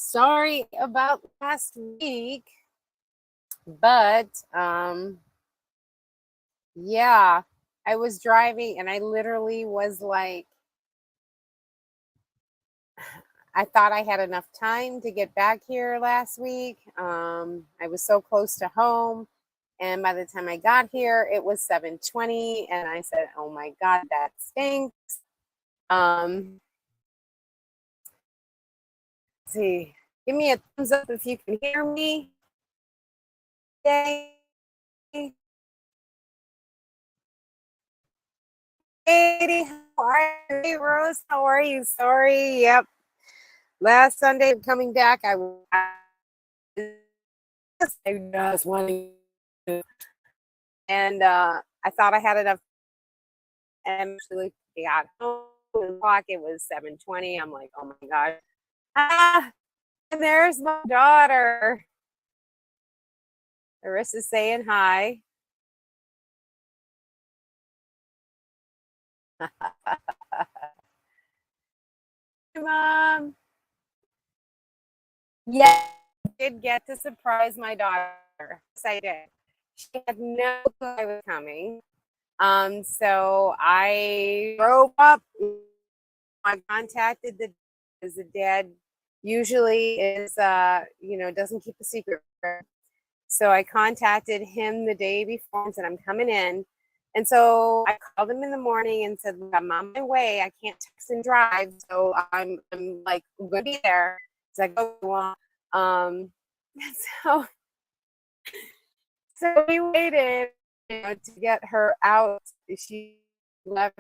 Sorry about last week, but yeah, I was driving and I literally was like, I thought I had enough time to get back here last week. I was so close to home, and by the time I got here, it was 7:20, and I said, "Oh my God, that stinks." Um, let's see, give me a thumbs up if you can hear me. Yay. Katie, how are you? Hey, Rose, how are you? Sorry. Yep. Last Sunday coming back, I was wanting to, and I thought I had enough. And actually, got home. Clock. It was 7:20. I'm like, oh my god. Ah, and there's my daughter. Larissa's saying hi. Mom. Yeah, I did get to surprise my daughter. Yes, I did. She had no clue I was coming. So I drove up. I contacted the dad usually is doesn't keep a secret. So I contacted him the day before and said I'm coming in. And so I called him in the morning and said, "Look, I'm on my way. I can't text and drive, so I'm like I'm gonna be there." He's like, "Oh well." Um, so so we waited, to get her out. She left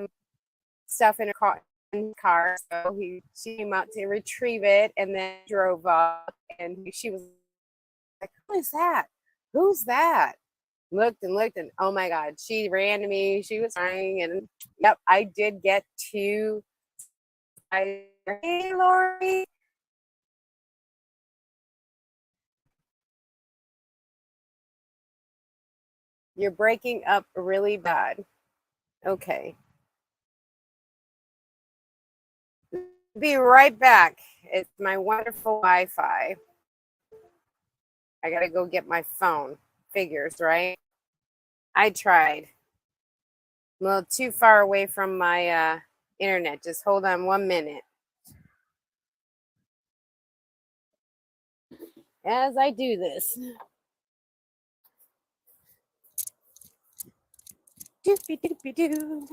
stuff in her car, so she came out to retrieve it and then drove up, and she was like, "Who is that? Who's that?" Looked and looked, and oh my god, she ran to me. She was crying, and yep, I did get to. Hey, Lori, you're breaking up really bad. Okay, be right back. It's my wonderful Wi-Fi. I gotta go get my phone. Figures, right? I tried. I'm a little too far away from my internet. Just hold on 1 minute as I do this. Doopy doopy doo.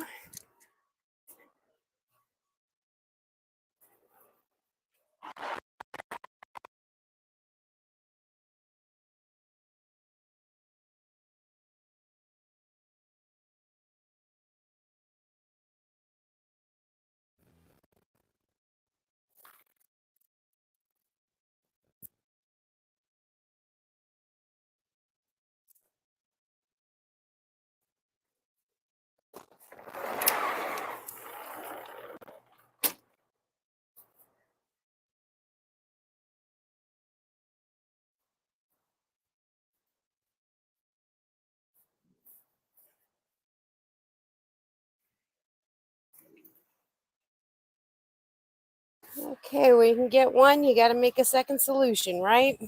Okay, we can get one. You got to make a second solution, right?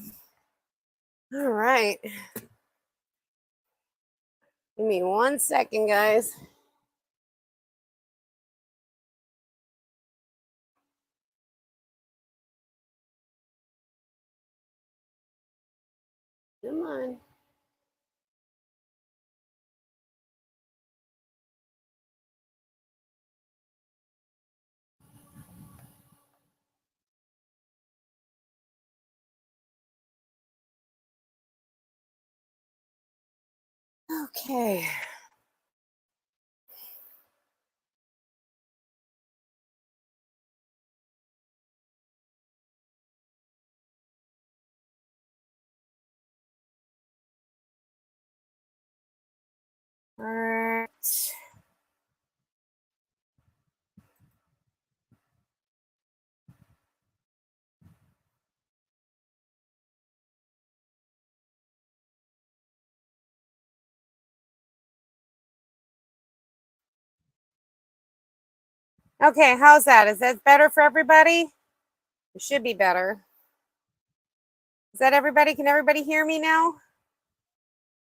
All right. Give me 1 second, guys. Come on. Okay. All right. Okay, how's that? Is that better for everybody? It should be better. Is that everybody? Can everybody hear me now?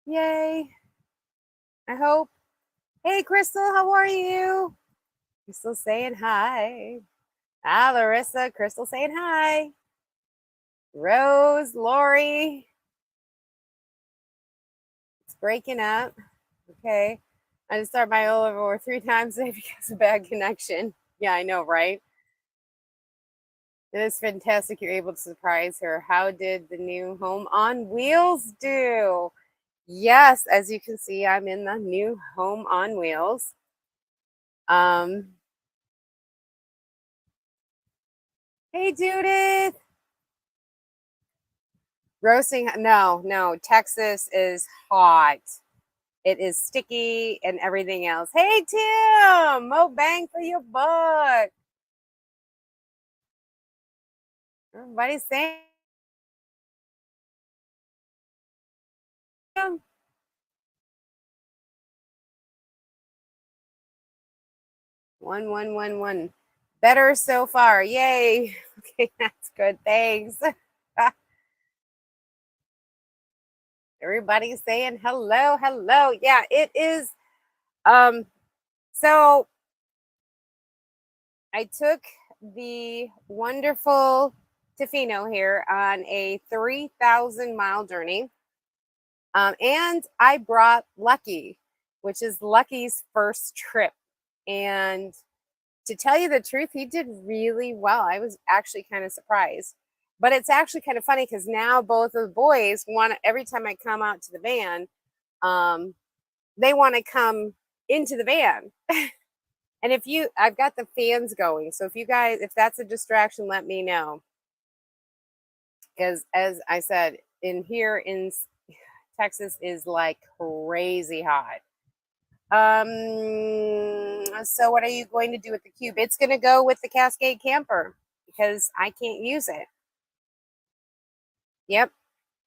Yay. I hope. Hey, Crystal, how are you? Crystal saying hi. Ah, Larissa, Crystal saying hi. Rose, Lori. It's breaking up. Okay. I just start my over 3 times today because of bad connection. Yeah, I know, right? It is fantastic you're able to surprise her. How did the new home on wheels do? Yes, as you can see, I'm in the new home on wheels. Hey, Judith. Roasting, no, Texas is hot. It is sticky and everything else. Hey, Tim, mo bang for your buck. Everybody's saying, 1111. Better so far. Yay. Okay, that's good. Thanks. Everybody's saying hello, hello. Yeah, it is. So I took the wonderful Tofino here on a 3,000-mile journey. And I brought Lucky, which is Lucky's first trip. And to tell you the truth, he did really well. I was actually kind of surprised. But it's actually kind of funny because now both of the boys want to, every time I come out to the van, they want to come into the van. And I've got the fans going. So if you guys, if that's a distraction, let me know. Because as I said, in here in Texas is like crazy hot. So what are you going to do with the cube? It's going to go with the Cascade camper because I can't use it. Yep.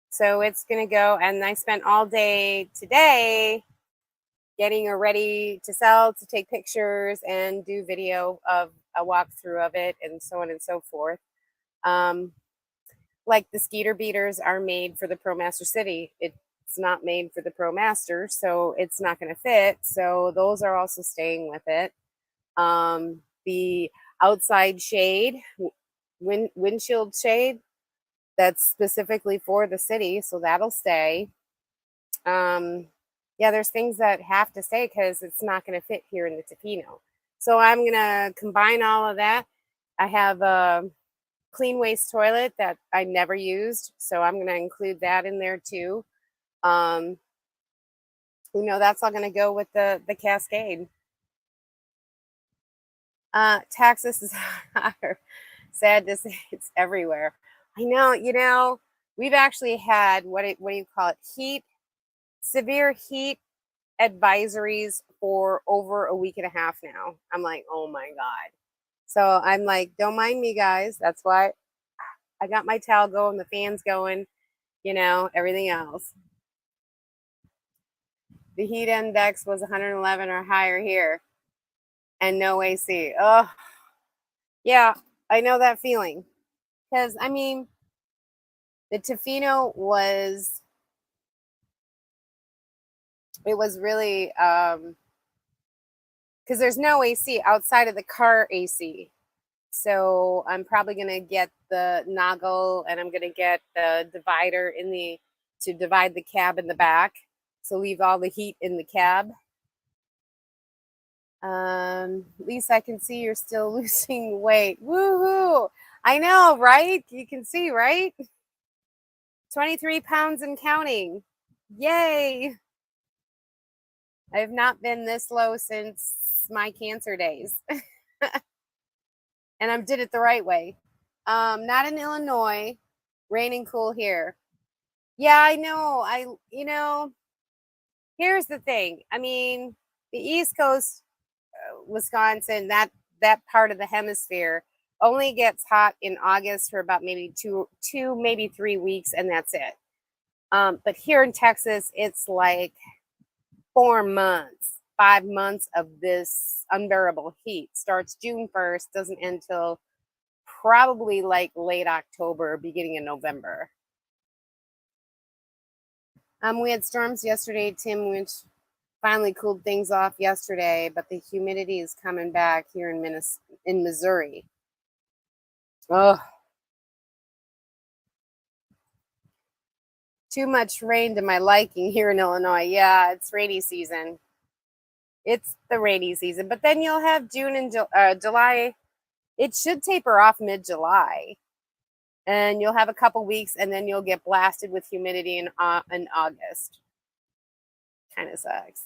So it's going to go. And I spent all day today getting her ready to sell, to take pictures and do video of a walkthrough of it and so on and so forth. Like the Skeeter beaters are made for the ProMaster City. It's not made for the ProMaster, so it's not going to fit. So those are also staying with it. The outside shade, windshield shade, that's specifically for the city, so that'll stay. Yeah, there's things that have to stay because it's not going to fit here in the Tofino. So I'm going to combine all of that. I have a clean waste toilet that I never used, so I'm going to include that in there too. That's all going to go with the Cascade. Texas is sad to say, it's everywhere. I know, we've actually had what do you call it? Severe heat advisories for over a week and a half now. I'm like, oh my God. So I'm like, don't mind me, guys. That's why I got my towel going, the fans going, everything else. The heat index was 111 or higher here and no AC. Oh, yeah, I know that feeling. Because, the Tofino it was really, because there's no AC outside of the car AC. So I'm probably going to get the Noggle and I'm going to get the divider to divide the cab in the back. So leave all the heat in the cab. Lisa, I can see you're still losing weight. Woohoo! I know, right? You can see, right? 23 pounds and counting. Yay! I have not been this low since my cancer days. And I did it the right way. Not in Illinois. Rain and cool here. Yeah, I know. Here's the thing. The East Coast, Wisconsin, that part of the hemisphere only gets hot in August for about maybe two, maybe 3 weeks, and that's it. But here in Texas, it's like 4 months, 5 months of this unbearable heat. Starts June 1st, doesn't end till probably like late October, beginning of November. We had storms yesterday, Tim, which finally cooled things off yesterday, but the humidity is coming back here in Missouri. Oh, too much rain to my liking here in Illinois. Yeah, it's rainy season. It's the rainy season, but then you'll have June and July. It should taper off mid-July, and you'll have a couple weeks, and then you'll get blasted with humidity in August. Kind of sucks.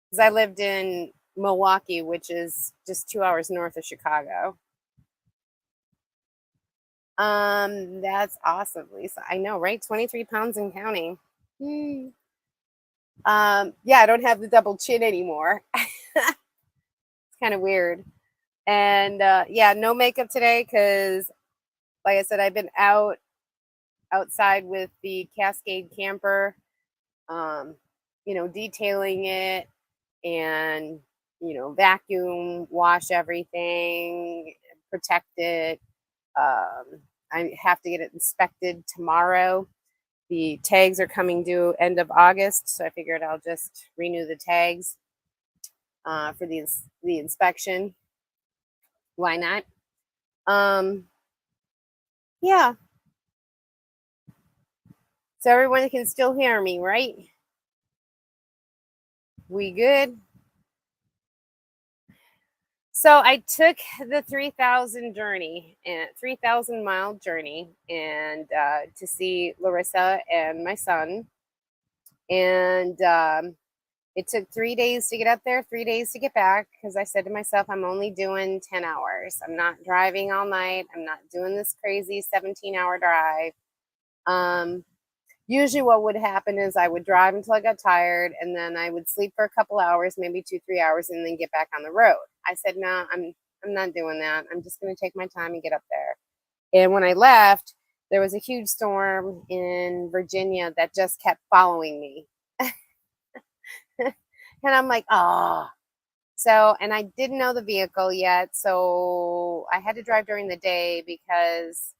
Because I lived in Milwaukee, which is just 2 hours north of Chicago. That's awesome, Lisa. I know, right? 23 pounds and counting. Yeah, I don't have the double chin anymore. It's kind of weird. And yeah, no makeup today because, like I said, I've been outside with the Cascade camper, detailing it and, vacuum, wash everything, protect it. I have to get it inspected tomorrow. The tags are coming due end of August, so I figured I'll just renew the tags for the inspection. Why not? Yeah. So everyone can still hear me, right? We good? So I took the 3,000-mile journey, and to see Larissa and my son, and it took 3 days to get up there, 3 days to get back, because I said to myself, I'm only doing 10 hours. I'm not driving all night. I'm not doing this crazy 17-hour drive. Usually what would happen is I would drive until I got tired, and then I would sleep for a couple hours, maybe 2-3 hours, and then get back on the road. I said, no, I'm not doing that. I'm just going to take my time and get up there. And when I left, there was a huge storm in Virginia that just kept following me. And I'm like, oh. So, and I didn't know the vehicle yet, so I had to drive during the day because,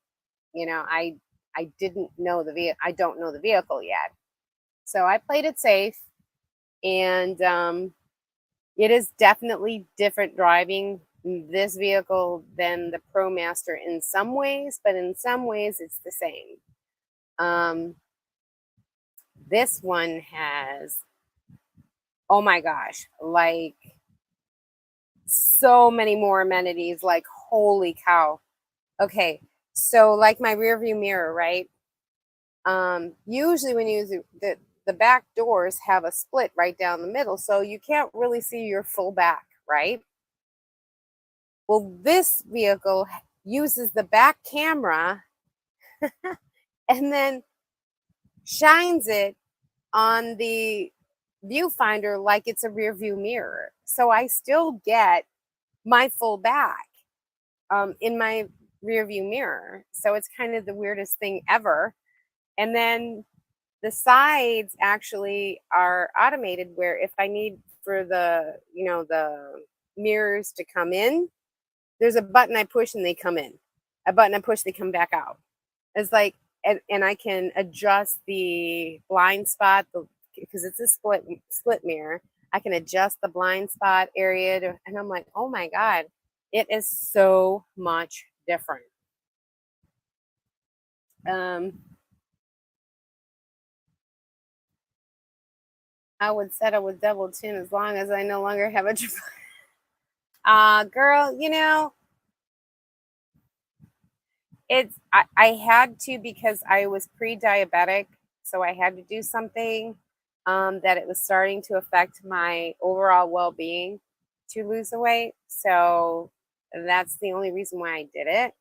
I didn't know the vehicle. I don't know the vehicle yet. So I played it safe, and it is definitely different driving this vehicle than the ProMaster in some ways, but in some ways it's the same. This one has, oh my gosh, like so many more amenities, like holy cow. Okay, so like my rear view mirror, right? Usually when you use the back doors have a split right down the middle, so you can't really see your full back, right? Well, this vehicle uses the back camera and then shines it on the viewfinder like it's a rear view mirror. So I still get my full back in my rear view mirror. So it's kind of the weirdest thing ever. And then the sides actually are automated, where if I need for the mirrors to come in, there's a button I push and they come in. A button I push, they come back out. It's like, and I can adjust the blind spot because it's a split mirror. I can adjust the blind spot area and I'm like, oh my God, it is so much different. I would settle with double chin as long as I no longer have a girl, I had to, because I was pre-diabetic, so I had to do something that it was starting to affect my overall well-being to lose the weight. So that's the only reason why I did it.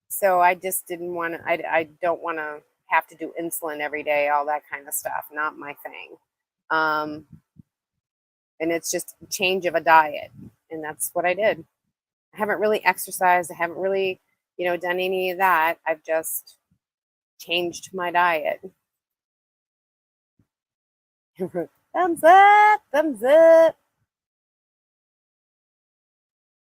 So I just didn't want to, I don't want to have to do insulin every day, all that kind of stuff. Not my thing. And it's just a change of a diet. And that's what I did. I haven't really exercised. I haven't really, done any of that. I've just changed my diet. Thumbs up, thumbs up.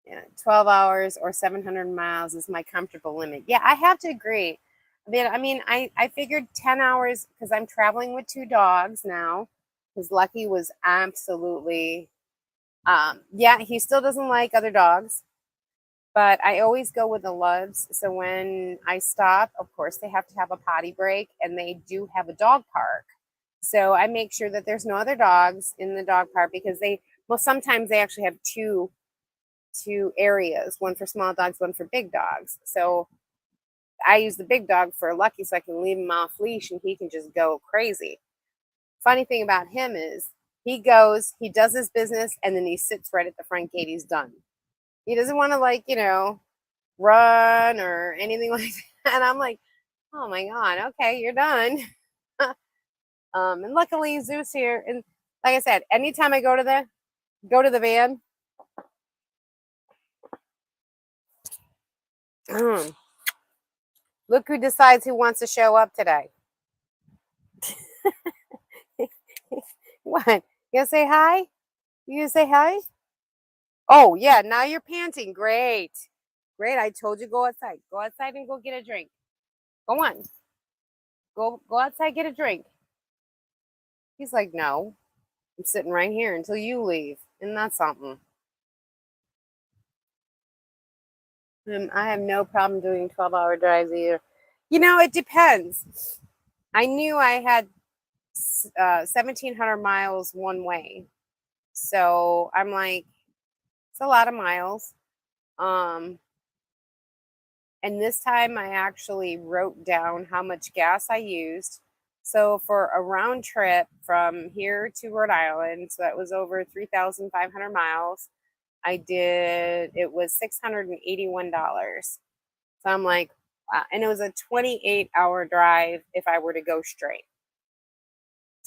Yeah, 12 hours or 700 miles is my comfortable limit. Yeah, I have to agree. I figured 10 hours because I'm traveling with two dogs now. Because Lucky was absolutely, yeah, he still doesn't like other dogs, but I always go with the loves. So when I stop, of course, they have to have a potty break, and they do have a dog park. So I make sure that there's no other dogs in the dog park because well, sometimes they actually have two areas, one for small dogs, one for big dogs. So I use the big dog for Lucky so I can leave him off leash and he can just go crazy. Funny thing about him is he goes, he does his business, and then he sits right at the front gate. He's done. He doesn't want to, like, run or anything like that. And I'm like, oh my God, okay, you're done. And luckily Zeus here. And like I said, anytime I go to the van, look who decides who wants to show up today. What? You gonna say hi? You gonna say hi? Oh yeah, now you're panting. Great. Great. I told you go outside. Go outside and go get a drink. Go on. Go outside, get a drink. He's like, no, I'm sitting right here until you leave. Isn't that something? I have no problem doing 12-hour drives either. It depends. I knew I had 1,700 miles one way. So I'm like, it's a lot of miles. And this time I actually wrote down how much gas I used. So for a round trip from here to Rhode Island, so that was over 3,500 miles, it was $681. So I'm like, wow. And it was a 28-hour drive if I were to go straight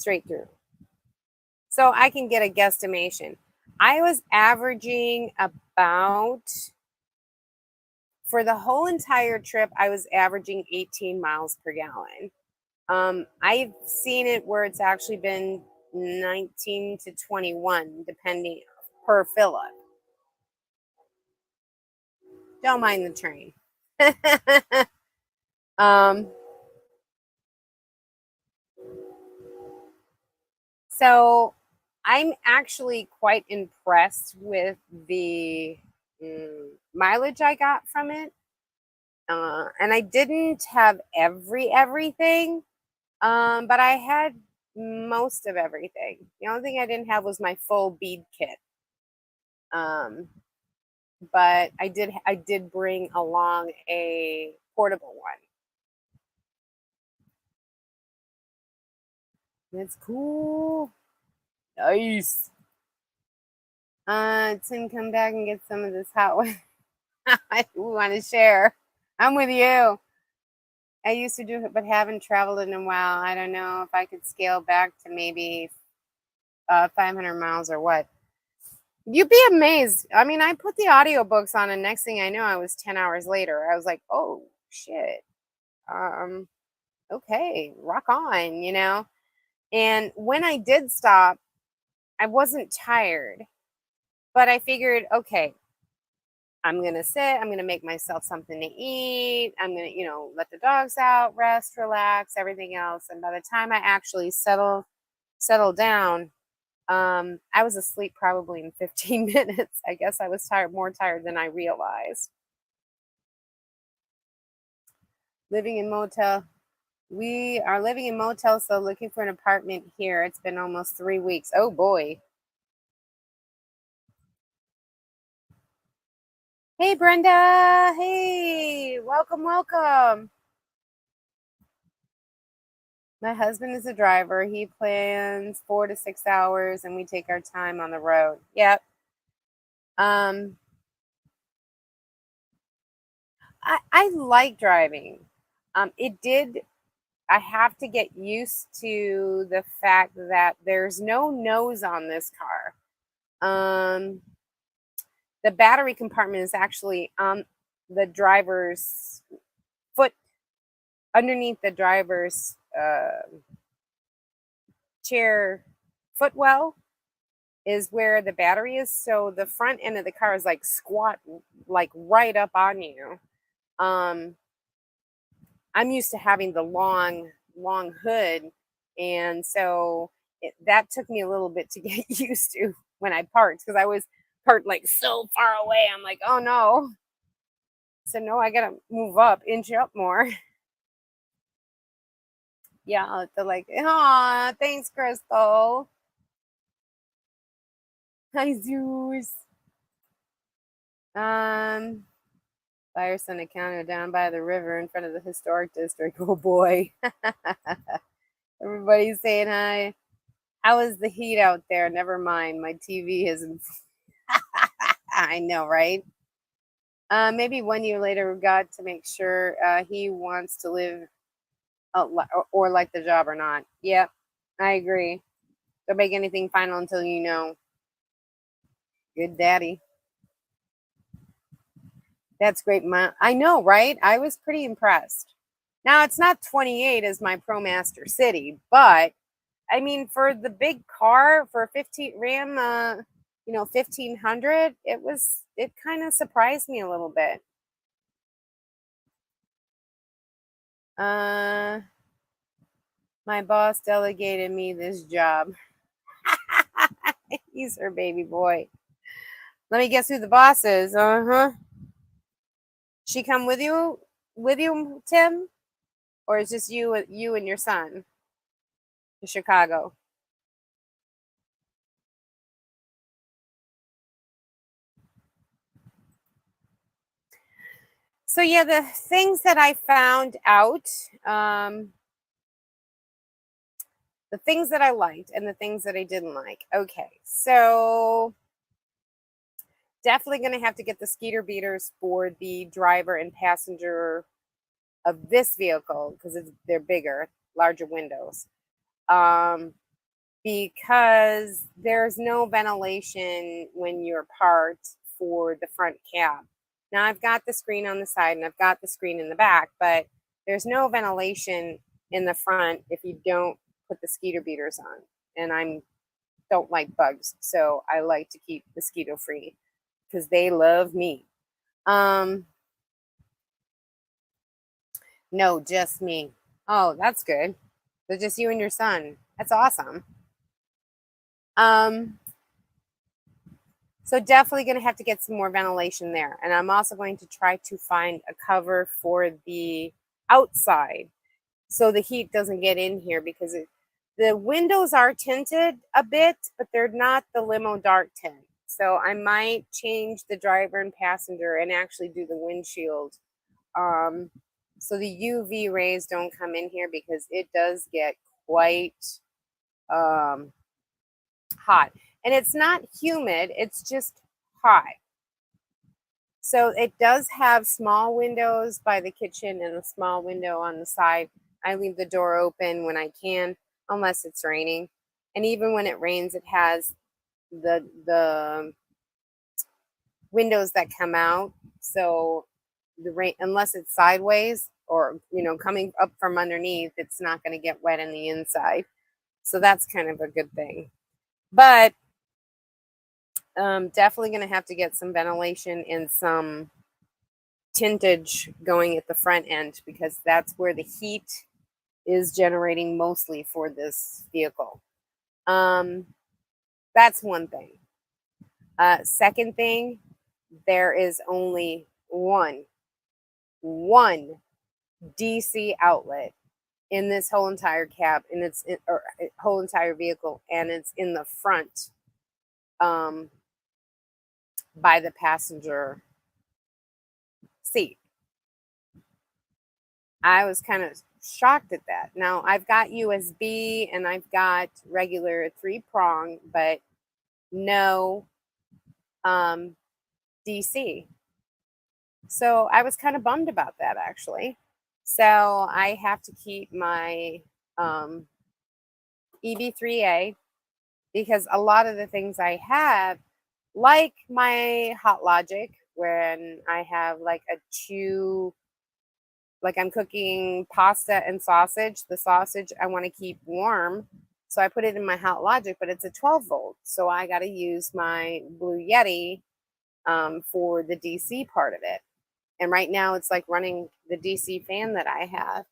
through. So I can get a guesstimation. I was averaging about, for the whole entire trip, I was averaging 18 miles per gallon. I've seen it where it's actually been 19 to 21, depending per fill up. Don't mind the train. um, so I'm actually quite impressed with the mileage I got from it. And I didn't have everything, but I had most of everything. The only thing I didn't have was my full bead kit. But I did bring along a portable one. That's cool. Nice. Tim, come back and get some of this hot one. We want to share. I'm with you. I used to do it, but haven't traveled in a while. I don't know if I could scale back to maybe 500 miles or what. You'd be amazed. I mean, I put the audiobooks on, and next thing I know, I was 10 hours later. I was like, oh, shit. Okay, rock on. And when I did stop, I wasn't tired, but I figured, okay, I'm going to sit, I'm going to make myself something to eat. I'm going to, let the dogs out, rest, relax, everything else. And by the time I actually settle down, I was asleep probably in 15 minutes. I guess I was more tired than I realized. Living in motel. We are living in motel, so looking for an apartment here. It's been almost 3 weeks. Oh boy. Hey Brenda. Hey, welcome. My husband is a driver. He plans 4 to 6 hours, and we take our time on the road. Yep. I like driving. I have to get used to the fact that there's no nose on this car. The battery compartment is actually on the driver's foot, underneath the driver's chair footwell is where the battery is. So the front end of the car is like squat, like right up on you. I'm used to having the long hood, and so that took me a little bit to get used to when I parked, because I was parked like so far away. I'm like, oh no. So no, I gotta move up, inch up more. Yeah, they're like, oh, thanks, Crystal. Hi, Zeus. Um, Fire sent a counter down by the river in front of the historic district. Oh boy. Everybody's saying hi. How is the heat out there? Never mind. My TV isn't. I know, right? Maybe 1 year later, we got to make sure he wants to live or like the job or not. Yep, I agree. Don't make anything final until you know. Good daddy. That's great. I know, right? I was pretty impressed. Now, it's not 28 as my ProMaster City, but I mean, for the big car, for 15 Ram, 1500, it kind of surprised me a little bit. My boss delegated me this job. He's her baby boy. Let me guess who the boss is. Uh-huh. She come with you, Tim? Or is just you and your son to Chicago? So yeah, the things that I found out, um, the things that I liked and the things that I didn't like. Okay, so definitely going to have to get the Skeeter beaters for the driver and passenger of this vehicle because they're bigger, larger windows. Um, because there's no ventilation when you're parked for the front cab. Now I've got the screen on the side and I've got the screen in the back, but there's no ventilation in the front if you don't put the Skeeter beaters on. And I don't like bugs, so I like to keep mosquito free because they love me. Um, no, just me. Oh, that's good. So just you and your son. That's awesome. Um, so definitely going to have to get some more ventilation there. And I'm also going to try to find a cover for the outside so the heat doesn't get in here because the windows are tinted a bit, but they're not the limo dark tint. So I might change the driver and passenger and actually do the windshield. Um, so the UV rays don't come in here because it does get quite um, hot. And it's not humid, it's just hot. So it does have small windows by the kitchen and a small window on the side. I leave the door open when I can, unless it's raining. And even when it rains, it has the windows that come out. So the rain, unless it's sideways or coming up from underneath, it's not going to get wet in the inside. So that's kind of a good thing. But definitely going to have to get some ventilation and some tintage going at the front end because that's where the heat is generating mostly for this vehicle. That's one thing. Second thing, there is only one DC outlet in this whole entire cab, and or whole entire vehicle, and it's in the front, by the passenger seat. I was kind of shocked at that. Now I've got USB and I've got regular 3-prong, but no DC. So I was kind of bummed about that actually. So I have to keep my EB3A because a lot of the things I have, like my Hot Logic, when I have like a chew, like I'm cooking pasta and sausage, the sausage I want to keep warm. So I put it in my Hot Logic, but it's a 12 volt. So I got to use my Blue Yeti for the DC part of it. And right now it's like running the DC fan that I have.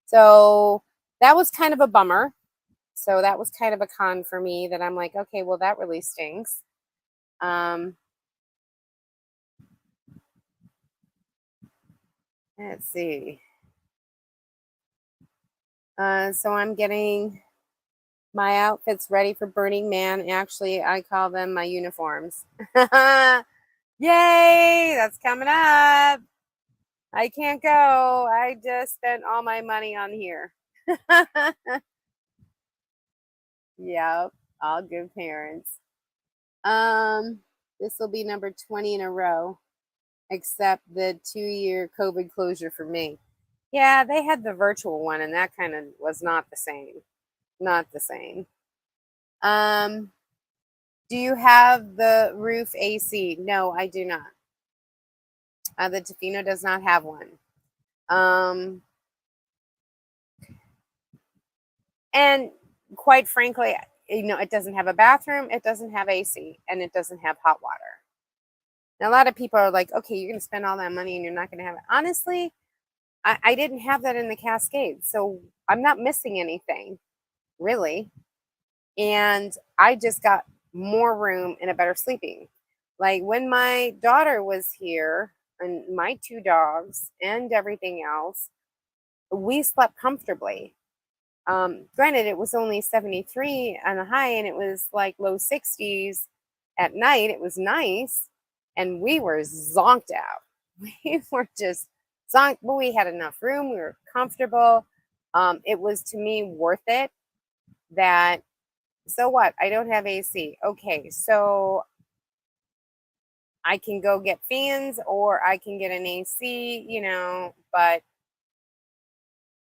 So that was kind of a bummer. So that was kind of a con for me that I'm like, okay, well, that really stinks. Um, let's see. So I'm getting my outfits ready for Burning Man. Actually, I call them my uniforms. Yay! That's coming up. I can't go. I just spent all my money on here. Yep, all good parents. This will be number 20 in a row, except the 2-year COVID closure for me. Yeah, they had the virtual one, and that kind of was not the same. Not the same. Um, do you have the roof AC? No, I do not. The Tofino does not have one. And quite frankly, it doesn't have a bathroom, it doesn't have AC, and it doesn't have hot water. Now, a lot of people are like, okay, you're going to spend all that money and you're not going to have it. Honestly, I didn't have that in the Cascade, so I'm not missing anything, really. And I just got more room and a better sleeping. Like when my daughter was here and my 2 dogs and everything else, we slept comfortably. Granted, it was only 73 on the high and it was like low 60s at night. It was nice and we were zonked out. We were just zonked, but we had enough room. We were comfortable. It was to me worth it that. So what? I don't have AC. Okay, so I can go get fans or I can get an AC, but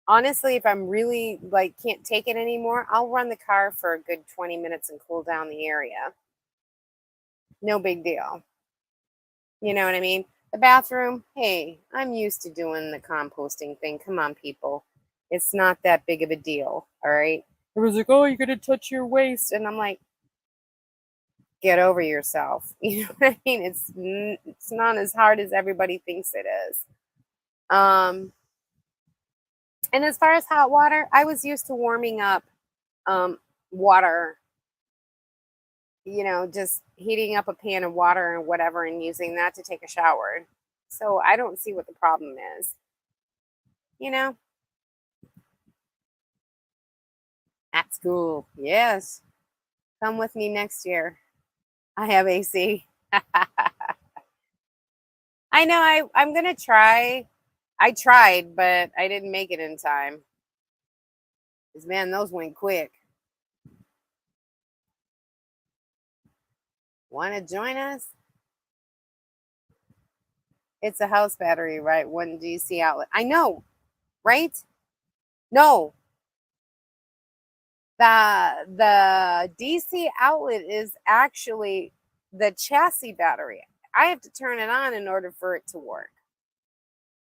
honestly, if I'm really like can't take it anymore, I'll run the car for a good 20 minutes and cool down the area. No big deal. You know what I mean? The bathroom, hey, I'm used to doing the composting thing. Come on, people. It's not that big of a deal. All right. Everyone's like, oh, you're going to touch your waist. And I'm like, get over yourself. You know what I mean? It's not as hard as everybody thinks it is. And as far as hot water, I was used to warming up water, just heating up a pan of water or whatever and using that to take a shower. So I don't see what the problem is. At school. Yes. Come with me next year. I have AC. I know I'm going to try. I tried, but I didn't make it in time. Because, man, those went quick. Want to join us? It's a house battery, right? One DC outlet. I know, right? No. The DC outlet is actually the chassis battery. I have to turn it on in order for it to work.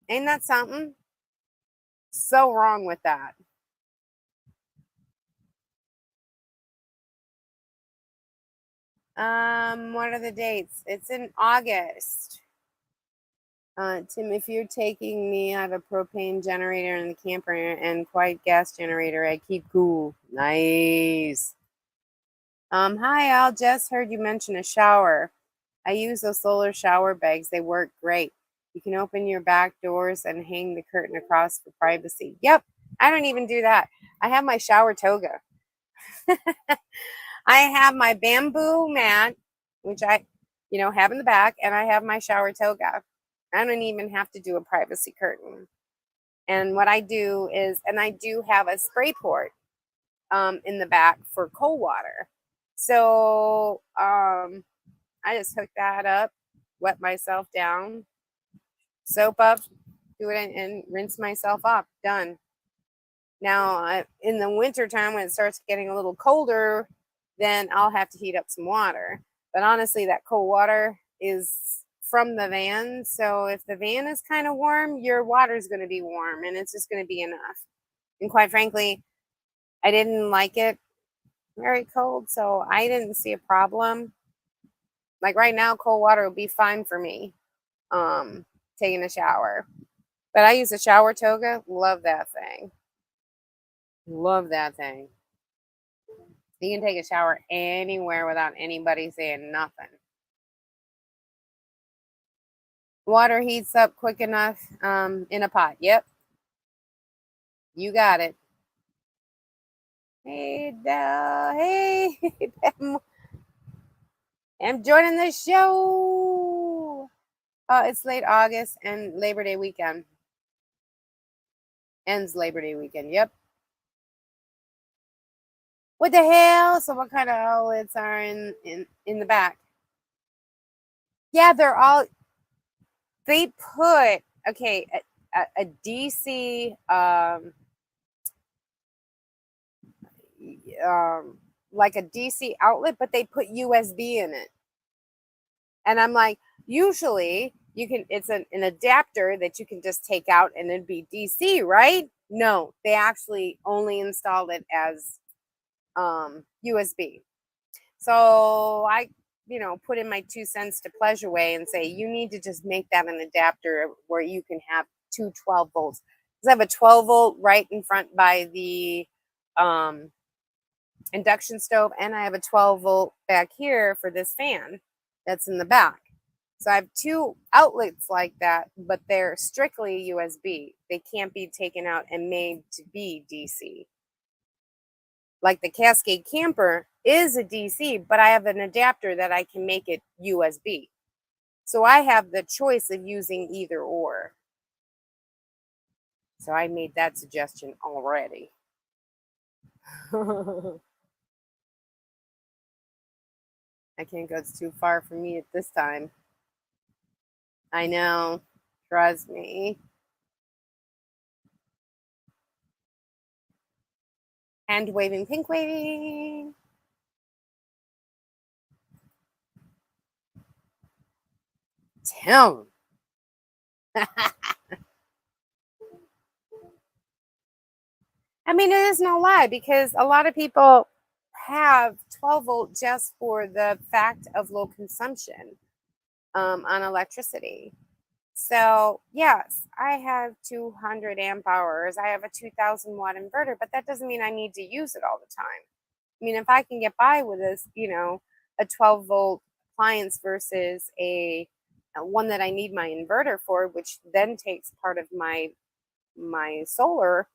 Ain't that something? So wrong with that. What are the dates? It's in August. Tim, if you're taking me, I have a propane generator in the camper and quite gas generator. I keep cool. Nice. Hi, Al. Just heard you mention a shower. I use those solar shower bags. They work great. You can open your back doors and hang the curtain across for privacy. Yep. I don't even do that. I have my shower toga. I have my bamboo mat, which I, have in the back, and I have my shower toga. I don't even have to do a privacy curtain. And what I do is, and I do have a spray port in the back for cold water. So I just hook that up, wet myself down, soap up, do it, and rinse myself off. Done. Now, in the wintertime, when it starts getting a little colder, then I'll have to heat up some water. But honestly, that cold water is from the van. So if the van is kind of warm, your water is going to be warm and it's just going to be enough. And quite frankly, I didn't like it very cold, so I didn't see a problem. Like right now, cold water will be fine for me. taking a shower. But I use a shower toga. Love that thing. Love that thing. You can take a shower anywhere without anybody saying nothing. Water heats up quick enough in a pot. Yep. You got it. Hey, hey, I'm joining the show. It's late August and Labor Day weekend. Ends Labor Day weekend. Yep. What the hell? So what kind of outlets are in the back? Yeah, they put, okay, a DC like a DC outlet, but they put USB in it. And I'm like, usually it's an adapter that you can just take out and it'd be DC, right? No, they actually only installed it as USB. So I, put in my 2 cents to Pleasure Way and say, you need to just make that an adapter where you can have two 12 volts. Because I have a 12 volt right in front by the induction stove, and I have a 12 volt back here for this fan that's in the back. So I have two outlets like that, but they're strictly USB. They can't be taken out and made to be DC. Like the Cascade Camper is a DC, but I have an adapter that I can make it USB. So I have the choice of using either or. So I made that suggestion already. I can't go too far from me at this time. I know. Trust me. Hand waving, pink waving. Tim. I mean, it is no lie because a lot of people have 12 volt just for the fact of low consumption on electricity. So yes, I have 200 amp hours. I have a 2000 watt inverter, but that doesn't mean I need to use it all the time. I mean, if I can get by with this, a 12 volt appliance versus a one that I need my inverter for, which then takes part of my solar,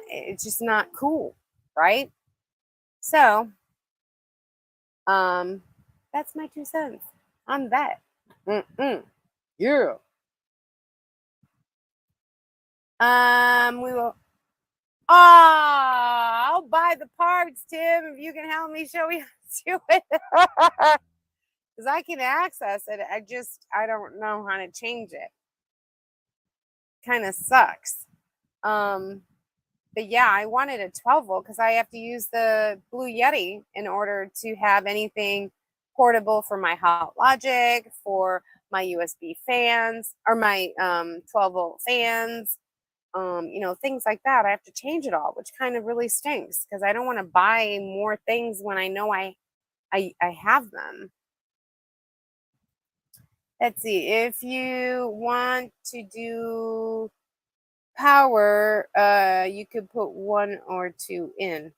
it's just not cool, right? So, that's my 2 cents on that. Yeah. We will. I'll buy the parts, Tim, if you can help me show me how to do it. Because I can access it. I don't know how to change it. Kind of sucks. But yeah, I wanted a 12 volt because I have to use the Blue Yeti in order to have anything portable for my Hot Logic, for my USB fans, or my 12 volt fans, things like that. I have to change it all, which kind of really stinks because I don't want to buy more things when I know I have them. Let's see. If you want to do power, you could put 1 or 2 in.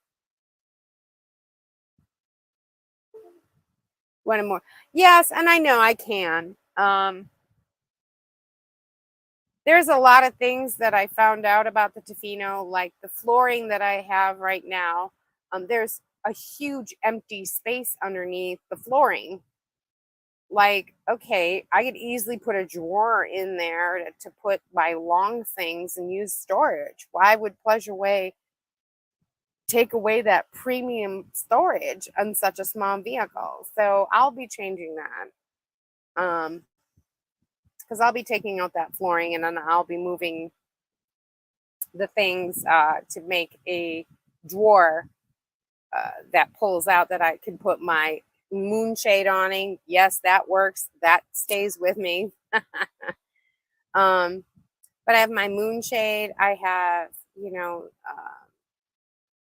1 or more. Yes, and I know I can. There's a lot of things that I found out about the Tofino, like the flooring that I have right now. There's a huge empty space underneath the flooring. Like, okay, I could easily put a drawer in there to put my long things and use storage. Why would Pleasure Way take away that premium storage on such a small vehicle? So I'll be changing that. Because I'll be taking out that flooring and then I'll be moving the things to make a drawer that pulls out that I can put my moonshade awning. Yes, that works. That stays with me. But I have my moonshade. I have,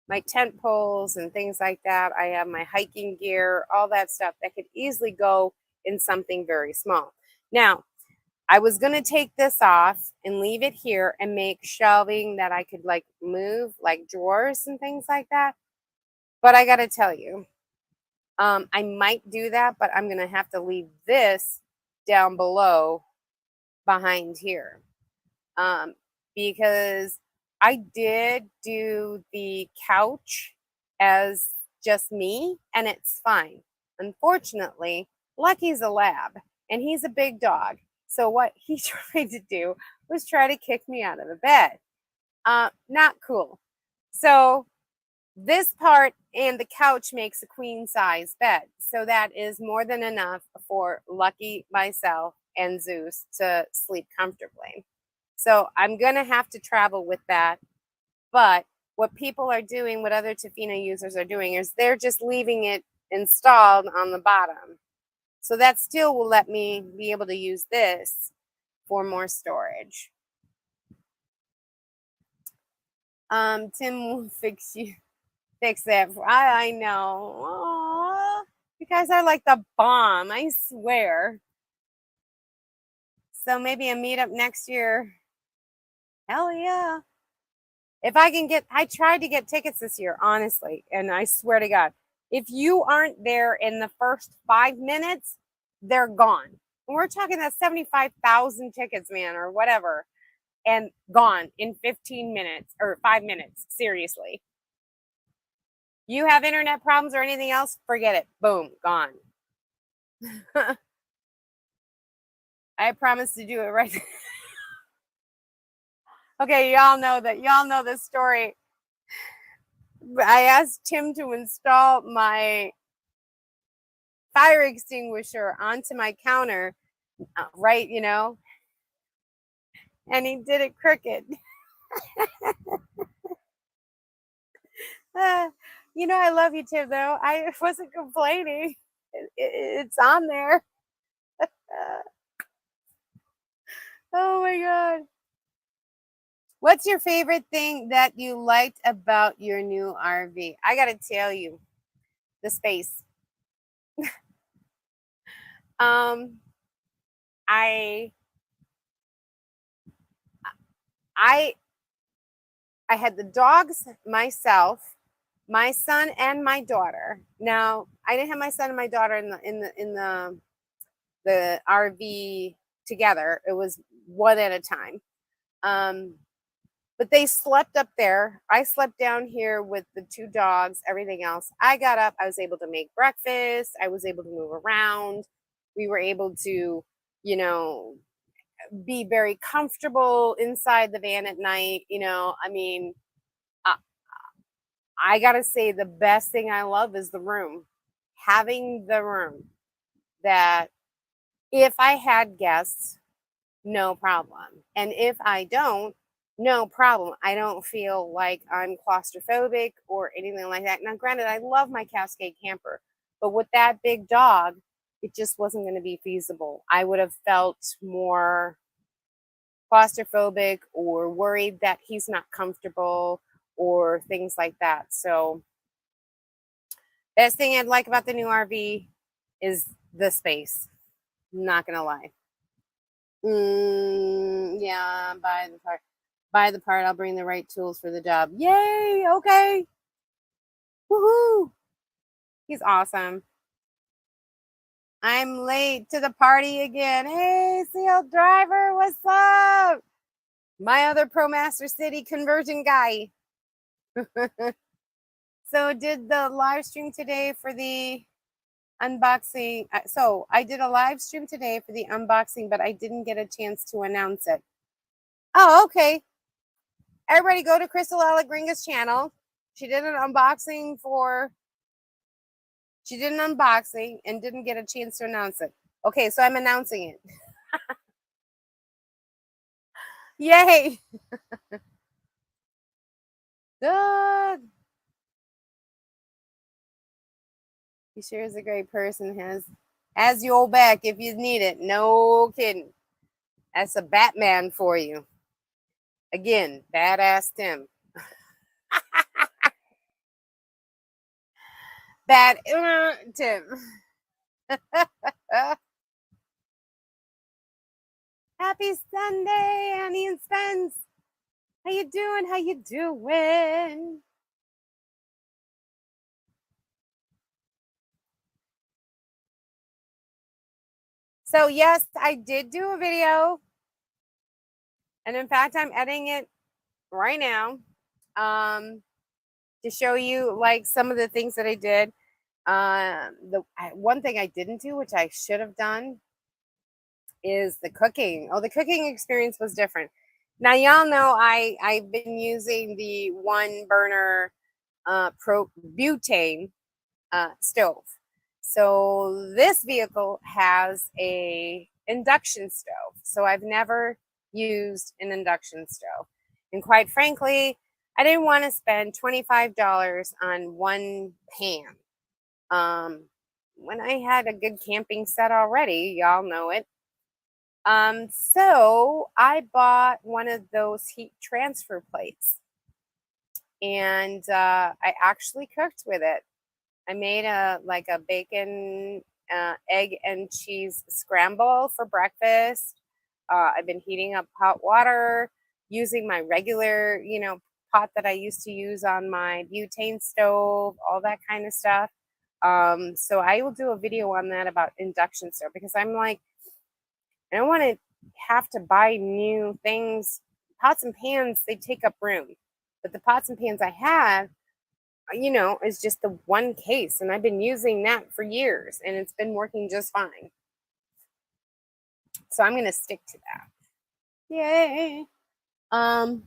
my tent poles and things like that. I have my hiking gear, all that stuff that could easily go in something very small. Now, I was going to take this off and leave it here and make shelving that I could like move, like drawers and things like that. But I got to tell you, I might do that, but I'm going to have to leave this down below behind here. Because I did do the couch as just me, and it's fine. Unfortunately, Lucky's a lab, and he's a big dog. So what he tried to do was try to kick me out of the bed. Not cool. So this part and the couch makes a queen size bed. So that is more than enough for Lucky, myself, and Zeus to sleep comfortably. So I'm going to have to travel with that. But what people are doing, what other Tofino users are doing, is they're just leaving it installed on the bottom. So that still will let me be able to use this for more storage. Tim will fix that. I know. Aww. You guys are like the bomb, I swear. So maybe a meetup next year. Hell yeah. If I can I tried to get tickets this year, honestly, and I swear to God, if you aren't there in the first 5 minutes, they're gone. And we're talking that 75,000 tickets, man, or whatever, and gone in 15 minutes or 5 minutes. Seriously. You have internet problems or anything else, forget it. Boom, gone. I promise to do it right. Okay, y'all know this story. I asked Tim to install my fire extinguisher onto my counter, right, and he did it crooked. I love you, Tim, though. I wasn't complaining. It's on there. Oh my God. What's your favorite thing that you liked about your new RV? I got to tell you, the space. I had the dogs, myself, my son, and my daughter. Now, I didn't have my son and my daughter in the RV together. It was one at a time. But they slept up there. I slept down here with the two dogs, everything else. I got up. I was able to make breakfast. I was able to move around. We were able to, be very comfortable inside the van at night. I got to say the best thing I love is the room. Having the room that if I had guests, no problem. And if I don't, no problem. I don't feel like I'm claustrophobic or anything like that. Now, granted, I love my Cascade camper, but with that big dog, it just wasn't going to be feasible. I would have felt more claustrophobic or worried that he's not comfortable or things like that. So, best thing I'd like about the new RV is the space. Not going to lie. Yeah, buy the part. Buy the part. I'll bring the right tools for the job. Yay! Okay. Woohoo! He's awesome. I'm late to the party again. Hey, CL Driver, what's up? My other ProMaster City conversion guy. So, did the live stream today for the unboxing. So, I did a live stream today for the unboxing, but I didn't get a chance to announce it. Oh, okay. Everybody go to Crystal Allegringa's channel. She did an unboxing and didn't get a chance to announce it. Okay, so I'm announcing it. Yay! Doug! He sure is a great person. Has your back if you need it. No kidding. That's a Batman for you. Again, badass Tim. Bad Tim. Happy Sunday, Annie and Spence. How you doing? How you doing? So yes, I did do a video. And in fact, I'm editing it right now to show you like some of the things that I did. The one thing I didn't do, which I should have done, is the cooking. Oh, the cooking experience was different. Now y'all know I've been using the one burner pro butane stove. So this vehicle has a induction stove. So I've never used an induction stove. And quite frankly, I didn't want to spend $25 on one pan. When I had a good camping set already, y'all know it. So I bought one of those heat transfer plates, and I actually cooked with it. I made a bacon, egg and cheese scramble for breakfast. I've been heating up hot water using my regular, pot that I used to use on my butane stove, all that kind of stuff. So I will do a video on that about induction stove because I'm like, I don't want to have to buy new things. Pots and pans, they take up room. But the pots and pans I have, is just the one case. And I've been using that for years and it's been working just fine. So I'm going to stick to that. Yay. That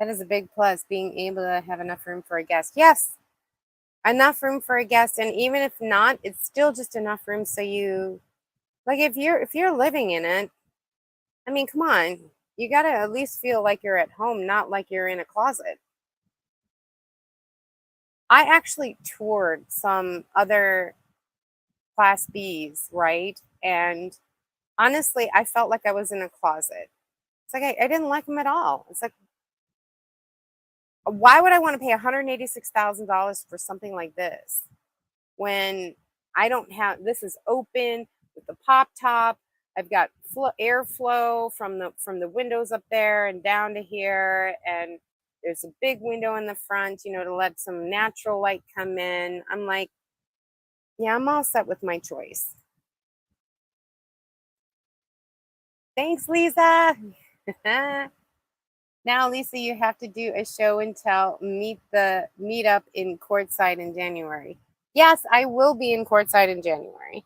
is a big plus, being able to have enough room for a guest. Yes, enough room for a guest. And even if not, it's still just enough room so you, like, if you're living in it, I mean, come on, you got to at least feel like you're at home, not like you're in a closet. I actually toured some other Class Bs, right? And honestly, I felt like I was in a closet. It's like I didn't like them at all. It's like, why would I want to pay $186,000 for something like this when I don't have, this is open with the pop top. I've got airflow from the windows up there and down to here, and there's a big window in the front, to let some natural light come in. I'm like, yeah, I'm all set with my choice. Thanks, Lisa. Now, Lisa, you have to do a show and tell, meet up in Courtside in January. Yes, I will be in Courtside in January.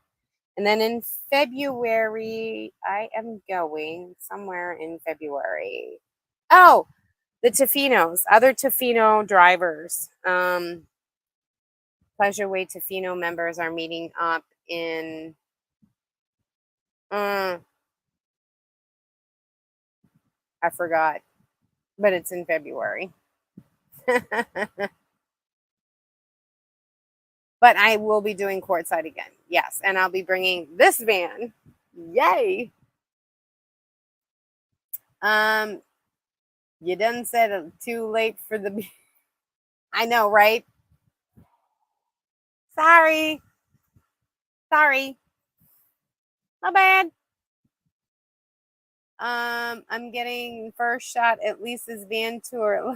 And then in February, I am going somewhere in February. Oh, the Tofinos, other Tofino drivers. Pleasure Way Tofino members are meeting up in I forgot, but it's in February. But I will be doing Courtside again. Yes, and I'll be bringing this van. Yay. You done said too late for the I know, right? Sorry. Not bad. I'm getting first shot at Lisa's van tour.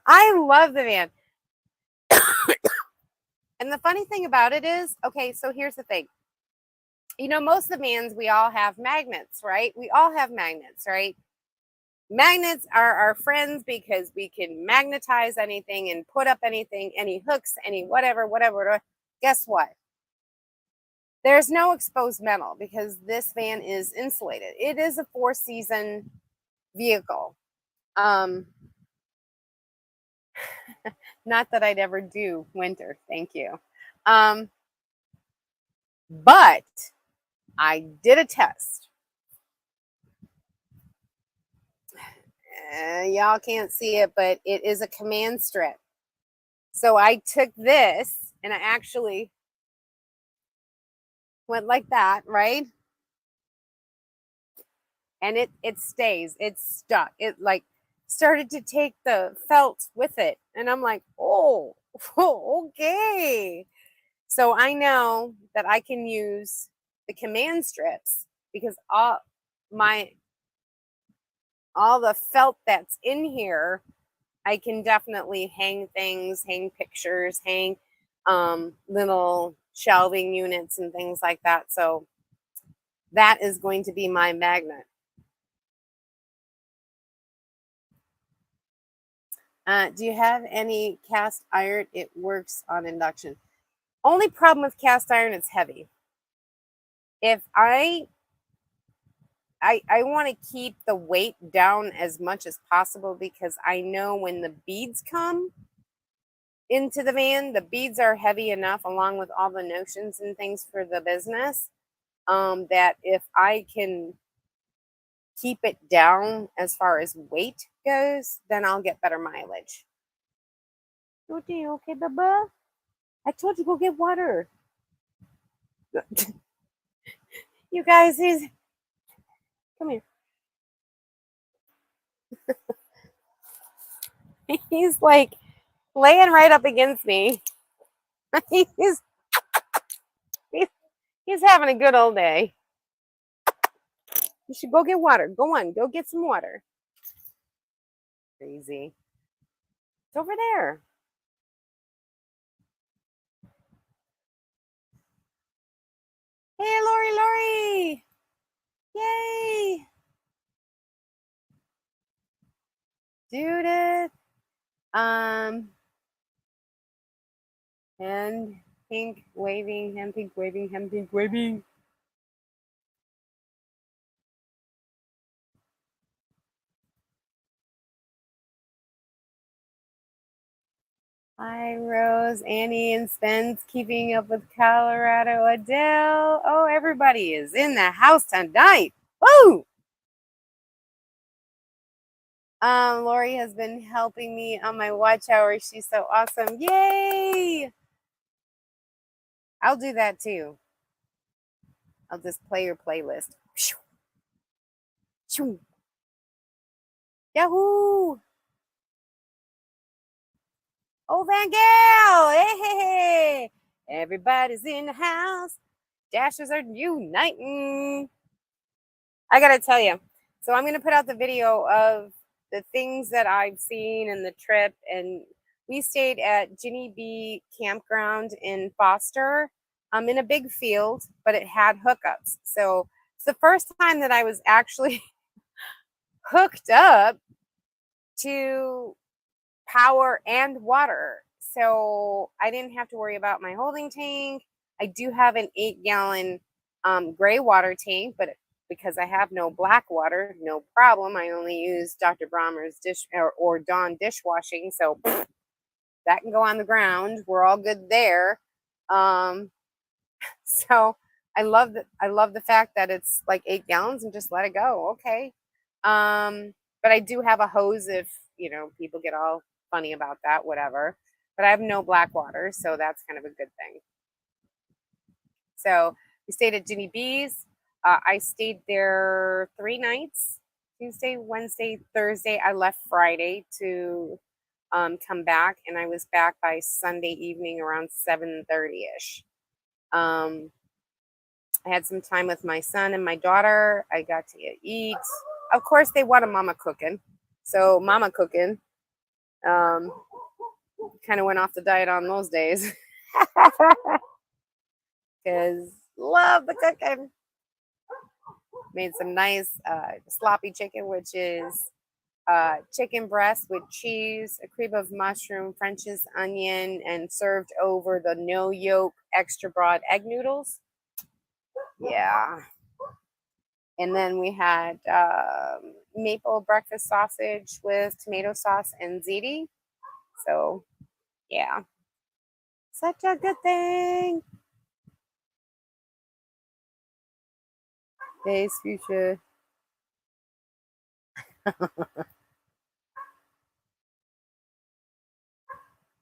I love the van. And the funny thing about it is, okay, so here's the thing. Most of the vans, we all have magnets, right? We all have magnets, right? Magnets are our friends because we can magnetize anything and put up anything, any hooks, any whatever. Guess what? There's no exposed metal because this van is insulated. It is a 4-season vehicle. Not that I'd ever do winter, thank you. But I did a test. Y'all can't see it, but it is a command strip. So I took this and I actually went like that, right? And it stays. It's stuck. It like started to take the felt with it. And I'm like, oh, okay. So I know that I can use the command strips because my all the felt that's in here, I can definitely hang things, hang pictures, hang little shelving units and things like that. So that is going to be my magnet. Do you have any cast iron? It works on induction. Only problem with cast iron, it's heavy. If I want to keep the weight down as much as possible because I know when the beads come into the van, the beads are heavy enough along with all the notions and things for the business, that if I can keep it down as far as weight goes, then I'll get better mileage. Okay, okay, Baba. I told you go get water. You guys, come here. He's like laying right up against me. he's, he's he's having a good old day. You should go get water. Go on, go get some water. Crazy. It's over there. Hey, Lori, Lori. Yay. Judith. And pink waving, hem pink waving, hem pink waving. Hi, Rose, Annie, and Spence, keeping up with Colorado. Adele. Oh, everybody is in the house tonight. Woo! Lori has been helping me on my watch hour. She's so awesome. Yay! I'll do that too. I'll just play your playlist. Yahoo! Oh, Van Gaal! Hey, hey, hey! Everybody's in the house. Dashers are uniting. I gotta tell you. So I'm gonna put out the video of the things that I've seen in the trip, and we stayed at Ginny B Campground in Foster, in a big field, but it had hookups. So it's the first time that I was actually hooked up to power and water. So I didn't have to worry about my holding tank. I do have an 8-gallon gray water tank, but because I have no black water, no problem. I only use Dr. Brommer's dish or Dawn dishwashing, so that can go on the ground. We're all good there. So I love the fact that it's like 8 gallons and just let it go. Okay. But I do have a hose if people get all funny about that, whatever. But I have no black water, so that's kind of a good thing. So we stayed at Ginny B's. I stayed there 3 nights: Tuesday, Wednesday, Thursday. I left Friday to come back, and I was back by Sunday evening around 7:30ish. I had some time with my son and my daughter. I got to eat. Of course, they wanted mama cooking. So mama cooking kind of went off the diet on those days. Because love the cooking. Made some nice sloppy chicken, which is chicken breast with cheese, a cream of mushroom, French's onion, and served over the no yolk extra broad egg noodles. Yeah. And then we had maple breakfast sausage with tomato sauce and ziti. So, yeah. Such a good thing. Days future.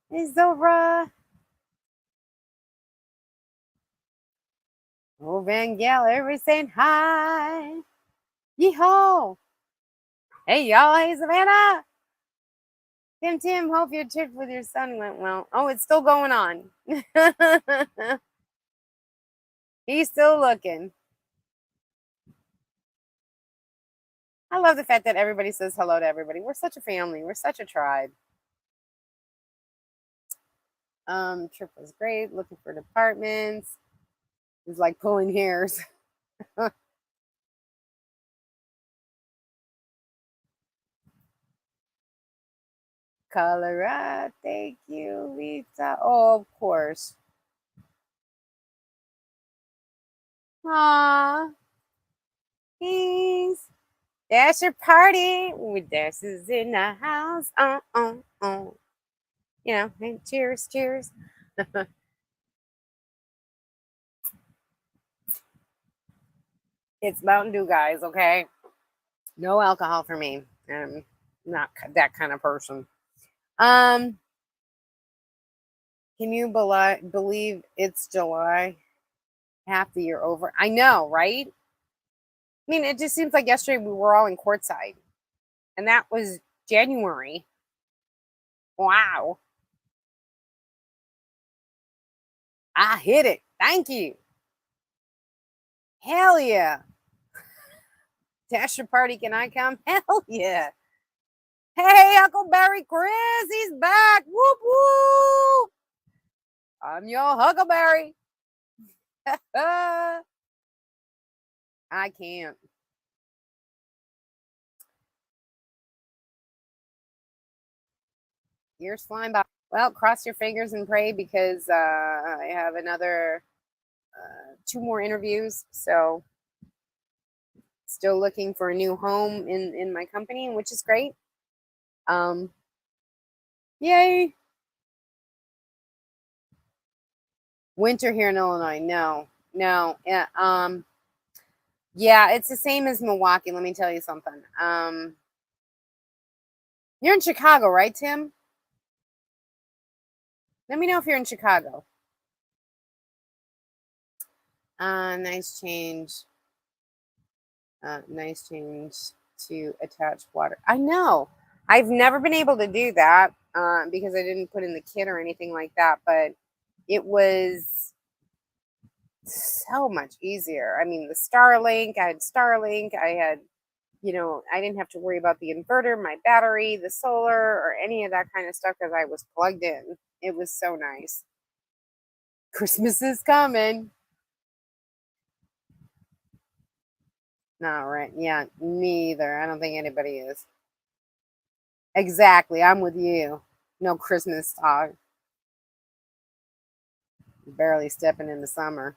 Hey, Zora. Oh, Van Gaal, everybody saying hi. Yeehaw. Hey, y'all. Hey, Savannah. Tim, hope your trip with your son went well. Oh, it's still going on. He's still looking. I love the fact that everybody says hello to everybody. We're such a family. We're such a tribe. Trip was great. Looking for departments. It's like pulling hairs. Colorado, thank you, Lisa. Oh, of course. Aw, thanks. That's your party. With dances in the house. You know, and cheers, cheers. It's Mountain Dew, guys, okay? No alcohol for me. I'm not that kind of person. Um, can you believe it's July? Half the year over. I know, right? I mean, it just seems like yesterday we were all in courtside, and that was January. Wow. I hit it. Thank you. Hell yeah. Dasher party, can I come? Hell yeah. Hey, Huckleberry Chris, he's back. Whoop whoop. I'm your Huckleberry. I can't. Years flying by. Well, cross your fingers and pray because I have another 2 more interviews. So still looking for a new home in my company, which is great. Um, yay. Winter here in Illinois. No, no. Yeah, it's the same as Milwaukee. Let me tell you something. You're in Chicago, right, Tim? Let me know if you're in Chicago. Nice change. Nice change to attach water. I know. I've never been able to do that because I didn't put in the kit or anything like that, but it was so much easier. I mean, the Starlink, I had Starlink, I had, I didn't have to worry about the inverter, my battery, the solar, or any of that kind of stuff because I was plugged in. It was so nice. Christmas is coming. Not right. Yeah, me either. I don't think anybody is. Exactly. I'm with you. No Christmas talk. Barely stepping into summer.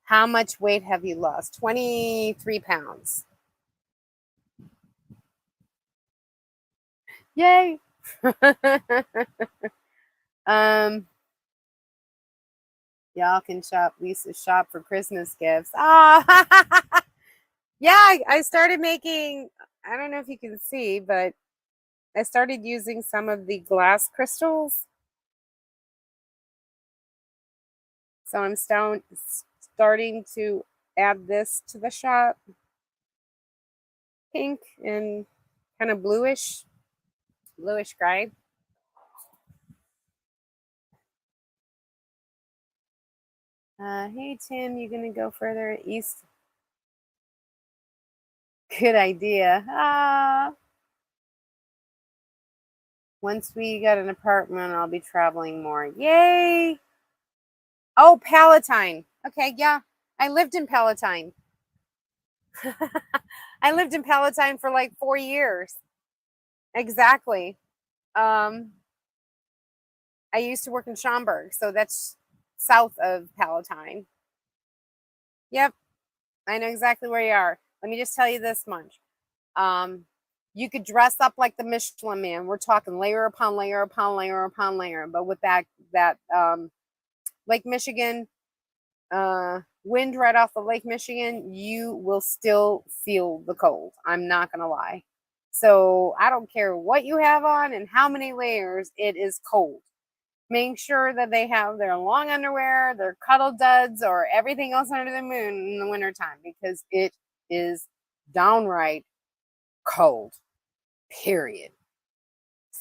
How much weight have you lost? 23 pounds. Yay. um, y'all can shop Lisa's shop for Christmas gifts. Ah, yeah, I started making, I don't know if you can see, but I started using some of the glass crystals. So I'm starting to add this to the shop. Pink and kind of bluish gray. Hey Tim, you gonna go further east? Good idea. Once we get an apartment, I'll be traveling more. Yay! Oh, Palatine. Okay, yeah. I lived in Palatine. I lived in Palatine for like 4 years. Exactly. Um, I used to work in Schaumburg, so that's south of Palatine. Yep, I know exactly where you are. Let me just tell you this much. Um, you could dress up like the Michelin Man. We're talking layer upon layer upon layer upon layer. But with that Lake Michigan wind right off the Lake Michigan, you will still feel the cold. I'm not gonna lie. So I don't care what you have on and how many layers, it is cold. Make sure that they have their long underwear, their cuddle duds, or everything else under the moon in the wintertime because it is downright cold. Period.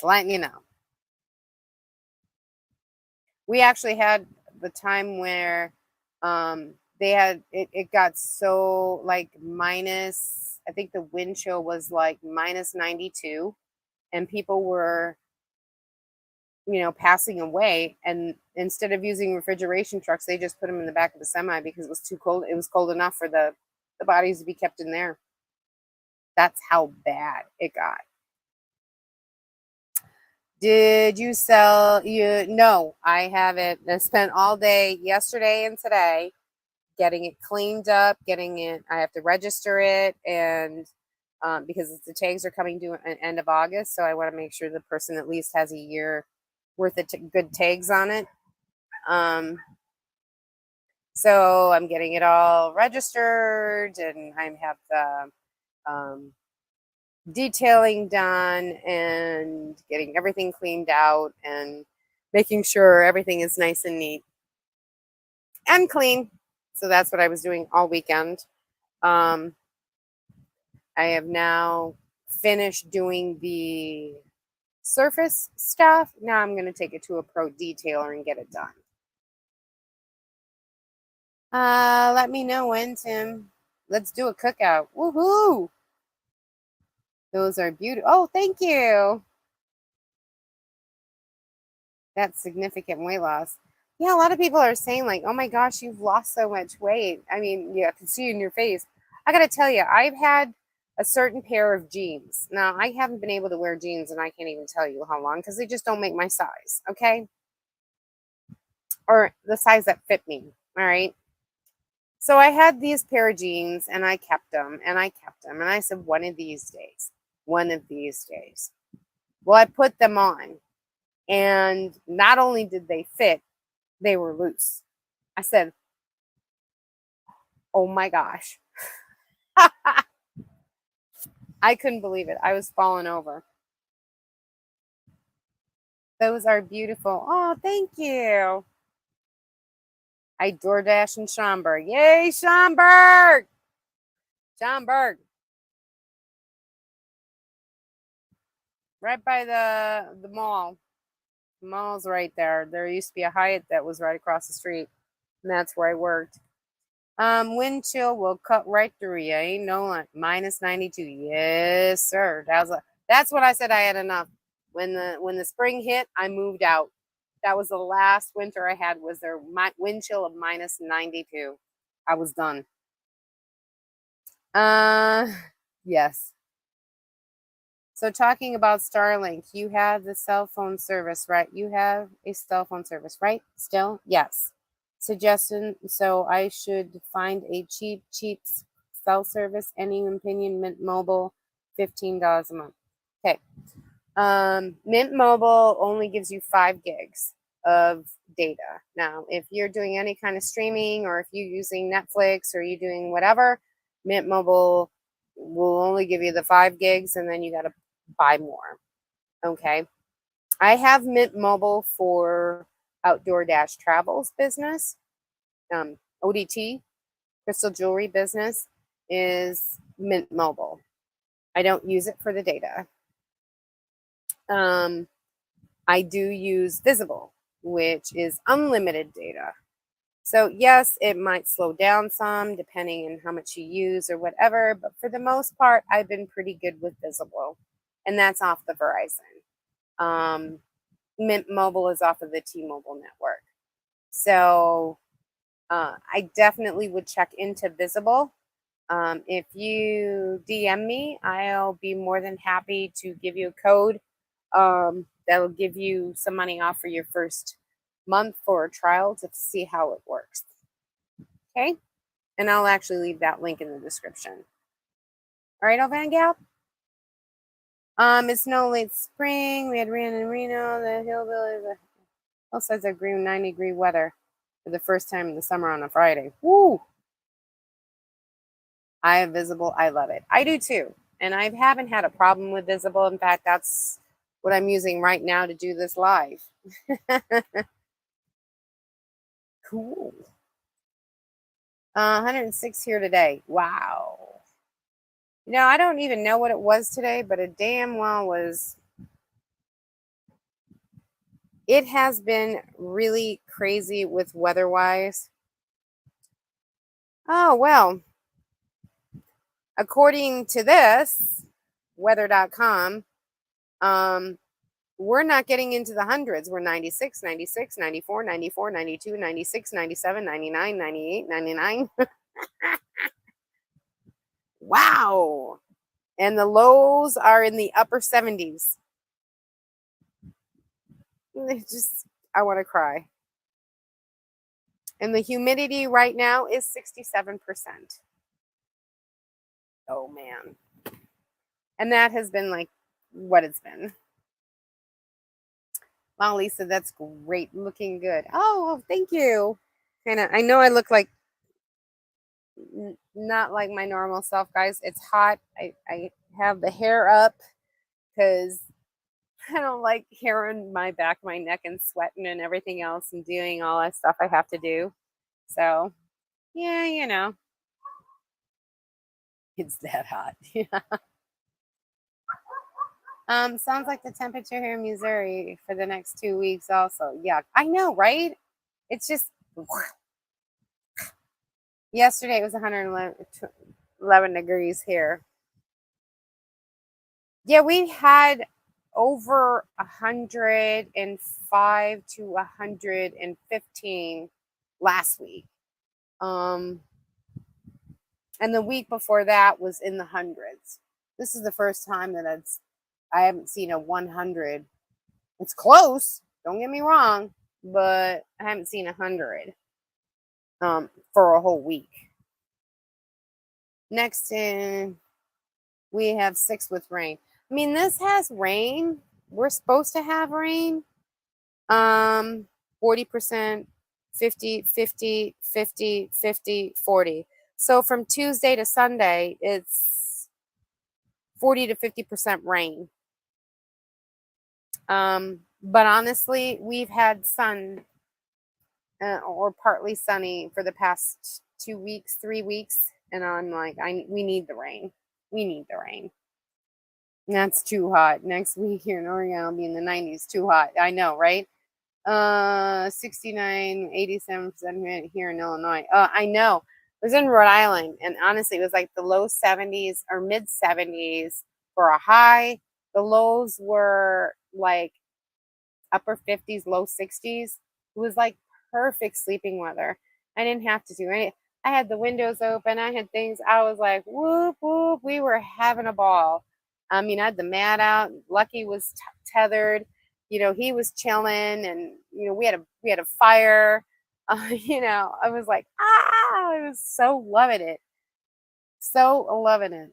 Just letting you know. We actually had the time where they had it got so like minus, I think the wind chill was like minus 92, and people were, passing away. And instead of using refrigeration trucks, they just put them in the back of the semi because it was too cold. It was cold enough for the bodies to be kept in there. That's how bad it got. Did you sell you? No, I haven't. I spent all day yesterday and today getting it cleaned up, getting it. I have to register it, and because the tags are coming due at the end of August, so I want to make sure the person at least has a year worth of good tags on it. So I'm getting it all registered, and I have the detailing done and getting everything cleaned out and making sure everything is nice and neat and clean. So that's what I was doing all weekend. I have now finished doing the surface stuff. Now I'm going to take it to a pro detailer and get it done. Let me know when, Tim. Let's do a cookout. Woohoo! Those are beautiful. Oh, thank you. That's significant weight loss. Yeah, a lot of people are saying like, "Oh my gosh, you've lost so much weight." I mean, yeah, I can see it in your face. I got to tell you, I've had a certain pair of jeans. Now, I haven't been able to wear jeans, and I can't even tell you how long because they just don't make my size, okay? Or the size that fit me, all right? So I had these pair of jeans, and I kept them, and I kept them, and I said, one of these days. Well, I put them on, and not only did they fit, they were loose. I said, oh my gosh. I couldn't believe it. I was falling over. Those are beautiful. Oh, thank you. I DoorDash in Schaumburg. Yay, Schaumburg! Schaumburg. Right by the mall. The mall's right there. There used to be a Hyatt that was right across the street. And that's where I worked. Wind chill will cut right through you. Ain't no like minus 92. Yes, sir. That's what I said. I had enough. When the spring hit, I moved out. That was the last winter I had. Was there my wind chill of minus 92? I was done. Yes. So talking about Starlink, you have the cell phone service, right? You have a cell phone service, right? Still, yes. Suggestion. So I should find a cheap cell service. Any opinion? Mint Mobile, $15 a month. Okay. Mint Mobile only gives you 5 gigs of data. Now, if you're doing any kind of streaming, or if you're using Netflix, or you're doing whatever, Mint Mobile will only give you the 5 gigs, and then you got to buy more. Okay. I have Mint Mobile for Outdoor Dash Travels business. ODT, Crystal Jewelry business, is Mint Mobile. I don't use it for the data. I do use Visible, which is unlimited data. So yes, it might slow down some depending on how much you use or whatever, but for the most part, I've been pretty good with Visible, and that's off the Verizon. Mint Mobile is off of the T-Mobile network. So I definitely would check into Visible. If you DM me, I'll be more than happy to give you a code that'll give you some money off for your first month for a trial to see how it works. Okay? And I'll actually leave that link in the description. All right, Van Gal? It's no late spring. We had rain in Reno, the hillbilly, the hillsides are green, 90-degree weather for the first time in the summer on a Friday. Woo! I have Visible. I love it. I do too. And I haven't had a problem with Visible. In fact, that's what I'm using right now to do this live. Cool. 106 here today. Wow. I don't even know what it was today, but it damn well was it has been really crazy with weather-wise. Oh, well, according to this, weather.com, we're not getting into the hundreds. We're 96, 96, 94, 94, 92, 96, 97, 99, 98, 99. Wow. And the lows are in the upper 70s. I want to cry. And the humidity right now is 67%. Oh, man. And that has been like what it's been. Wow, Lisa, that's great. Looking good. Oh, thank you. I know I look like not like my normal self, guys. It's hot. I have the hair up because I don't like hair on my back, my neck, and sweating and everything else and doing all that stuff I have to do. So, yeah, it's that hot. Sounds like the temperature here in Missouri for the next 2 weeks also. Yeah, I know, right? It's just yesterday it was 111 degrees here. Yeah, we had over 105 to 115 last week. And the week before that was in the hundreds. This is the first time that I haven't seen a 100. It's close, don't get me wrong, but I haven't seen 100 for a whole week. Next in, we have 6 with rain. I mean, this has rain. We're supposed to have rain. 40%, 50, 50, 50, 50, 40. So from Tuesday to Sunday, it's 40 to 50% rain. But honestly, we've had sun or partly sunny for the past 2 weeks, 3 weeks. And I'm like, we need the rain. We need the rain. That's too hot. Next week here in Oregon, I'll be in the 90s. Too hot. I know, right? 69, 87% here in Illinois. I know. I was in Rhode Island, and honestly, it was like the low 70s or mid 70s for a high. The lows were like upper 50s, low 60s. It was like perfect sleeping weather. I didn't have to do anything. I had the windows open. I had things. I was like, whoop, whoop. We were having a ball. I mean, I had the mat out. Lucky was tethered. He was chilling, and we had a fire. I was like, I was so loving it. So loving it.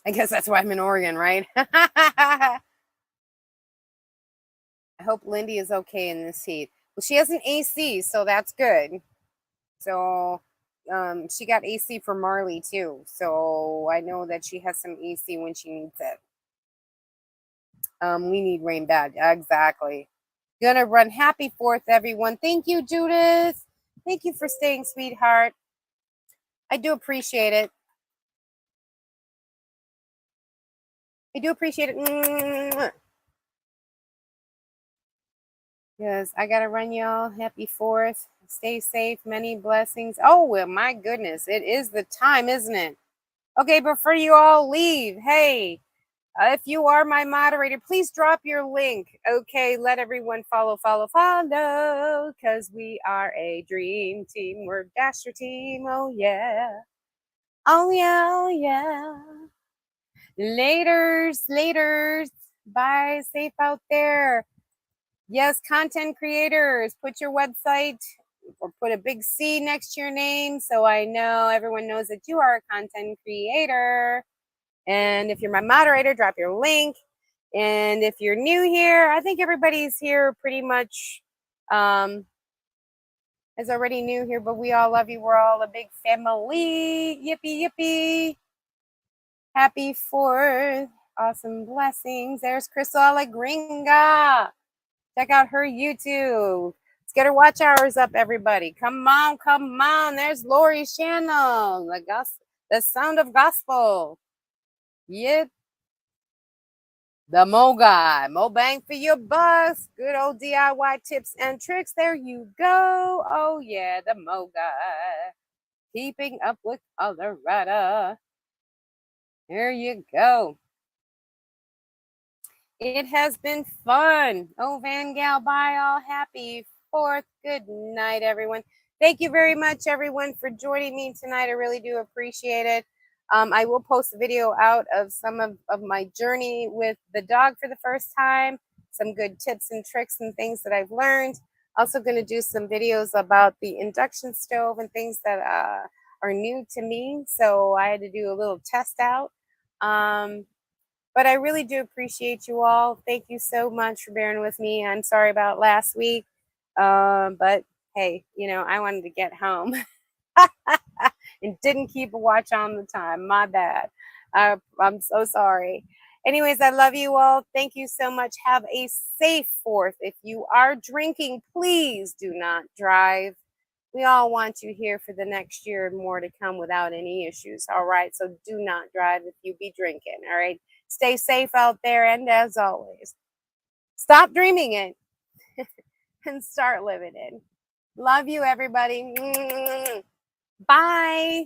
I guess that's why I'm in Oregon, right? I hope Lindy is okay in this heat. Well, she has an AC, so that's good. So she got AC for Marley too. So I know that she has some AC when she needs it. We need rain bad. Exactly. Gonna run. Happy 4th, everyone. Thank you, Judith. Thank you for staying, sweetheart. I do appreciate it. I do appreciate it. Yes, I gotta run, y'all. Happy 4th. Stay safe. Many blessings. Oh, well, my goodness. It is the time, isn't it? Okay, before you all leave, hey, if you are my moderator, please drop your link. Okay, let everyone follow, because we are a dream team. We're Dasher team. Oh, yeah. Oh, yeah. Oh, yeah. Laters. Bye. Safe out there. Yes, content creators, put your website or put a big C next to your name so I know everyone knows that you are a content creator. And if you're my moderator, drop your link. And if you're new here, I think everybody's here pretty much is already new here, but we all love you. We're all a big family. Yippee, yippee. Happy 4th. Awesome blessings. There's Crystal La Gringa. Check out her YouTube. Let's get her watch hours up, everybody. Come on. There's Lori's channel. The The sound of gospel. Yep. The Mo Guy. Mo bang for your bucks. Good old DIY tips and tricks. There you go. Oh, yeah, the Mo Guy. Keeping up with Colorado. There you go. It has been fun. Oh, Van Gal, bye all. Happy 4th. Good night, everyone. Thank you very much, everyone, for joining me tonight. I really do appreciate it. I will post a video out of some of my journey with the dog for the first time, some good tips and tricks and things that I've learned. Also going to do some videos about the induction stove and things that are new to me. So I had to do a little test out. But I really do appreciate you all. Thank you so much for bearing with me. I'm sorry about last week. But hey, I wanted to get home and didn't keep a watch on the time. My bad. I'm so sorry. Anyways, I love you all. Thank you so much. Have a safe 4th. If you are drinking, please do not drive. We all want you here for the next year and more to come without any issues. All right. So do not drive if you be drinking. All right. Stay safe out there. And as always, stop dreaming it and start living it. Love you, everybody. Bye.